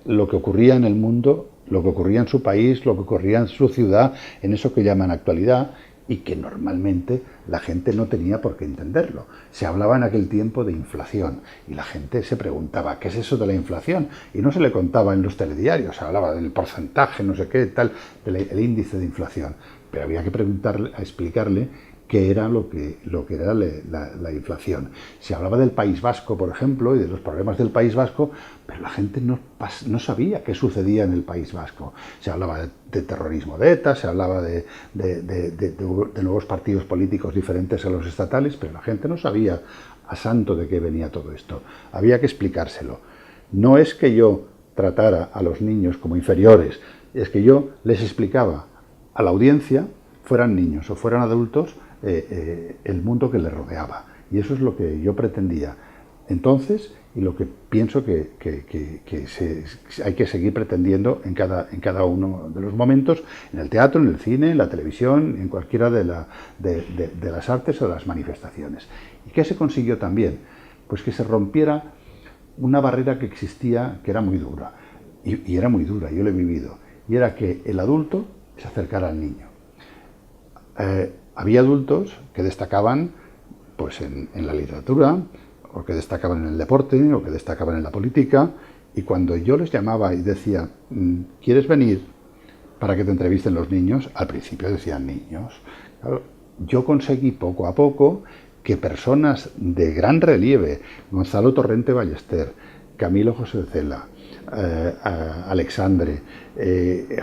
lo que ocurría en el mundo, lo que ocurría en su país, lo que ocurría en su ciudad, en eso que llaman actualidad, y que normalmente la gente no tenía por qué entenderlo. Se hablaba en aquel tiempo de inflación y la gente se preguntaba ¿qué es eso de la inflación? Y no se le contaba en los telediarios, se hablaba del porcentaje, no sé qué, tal, del índice de inflación. Pero había que preguntarle, a explicarle qué era lo que era la inflación. Se hablaba del País Vasco, por ejemplo, y de los problemas del País Vasco, pero la gente no sabía qué sucedía en el País Vasco. Se hablaba de terrorismo de ETA, se hablaba de nuevos partidos políticos diferentes a los estatales, pero la gente no sabía a santo de qué venía todo esto. Había que explicárselo. No es que yo tratara a los niños como inferiores, es que yo les explicaba a la audiencia, fueran niños o fueran adultos, el mundo que les rodeaba. Y eso es lo que yo pretendía entonces y lo que pienso que hay que seguir pretendiendo en cada uno de los momentos, en el teatro, en el cine, en la televisión, en cualquiera de las artes o de las manifestaciones. ¿Y qué se consiguió también? Pues que se rompiera una barrera que existía, que era muy dura. Y era muy dura, yo lo he vivido. Y era que el adulto se acercara al niño. Había adultos que destacaban pues, en la literatura, o que destacaban en el deporte, o que destacaban en la política, y cuando yo les llamaba y decía, ¿quieres venir para que te entrevisten los niños? Al principio decían niños. Claro, yo conseguí poco a poco que personas de gran relieve, Gonzalo Torrente Ballester, Camilo José Cela, Alexandre,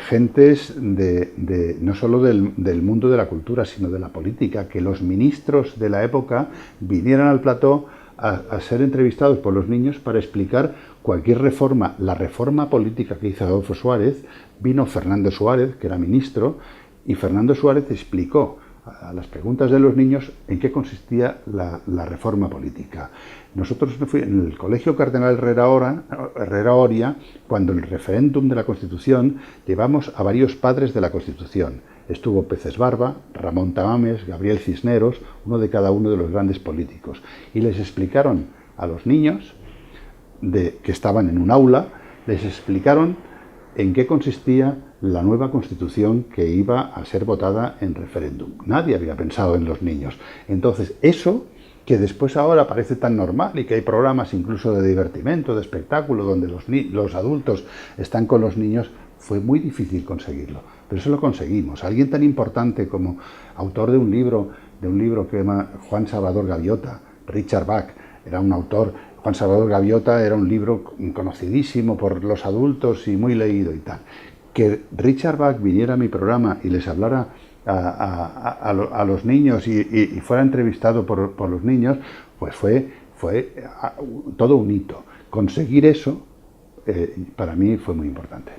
gentes no solo del mundo de la cultura, sino de la política, que los ministros de la época vinieran al plató a ser entrevistados por los niños para explicar cualquier reforma. La reforma política que hizo Adolfo Suárez, vino Fernando Suárez, que era ministro, y Fernando Suárez explicó a las preguntas de los niños en qué consistía la reforma política. Nosotros en el Colegio Cardenal Herrera Oria, cuando el referéndum de la Constitución, llevamos a varios padres de la Constitución. Estuvo Peces Barba, Ramón Tamames, Gabriel Cisneros, uno de cada uno de los grandes políticos. Y les explicaron a los niños que estaban en un aula, les explicaron en qué consistía la nueva Constitución que iba a ser votada en referéndum. Nadie había pensado en los niños. Entonces, eso que después ahora parece tan normal y que hay programas incluso de divertimento, de espectáculo, donde los adultos están con los niños, fue muy difícil conseguirlo. Pero eso lo conseguimos. Alguien tan importante como autor de un libro que se llama Juan Salvador Gaviota, Richard Bach, era un autor. Juan Salvador Gaviota era un libro conocidísimo por los adultos y muy leído y tal. Que Richard Bach viniera a mi programa y les hablara a los niños y fuera entrevistado por los niños, pues fue todo un hito. Conseguir eso para mí fue muy importante.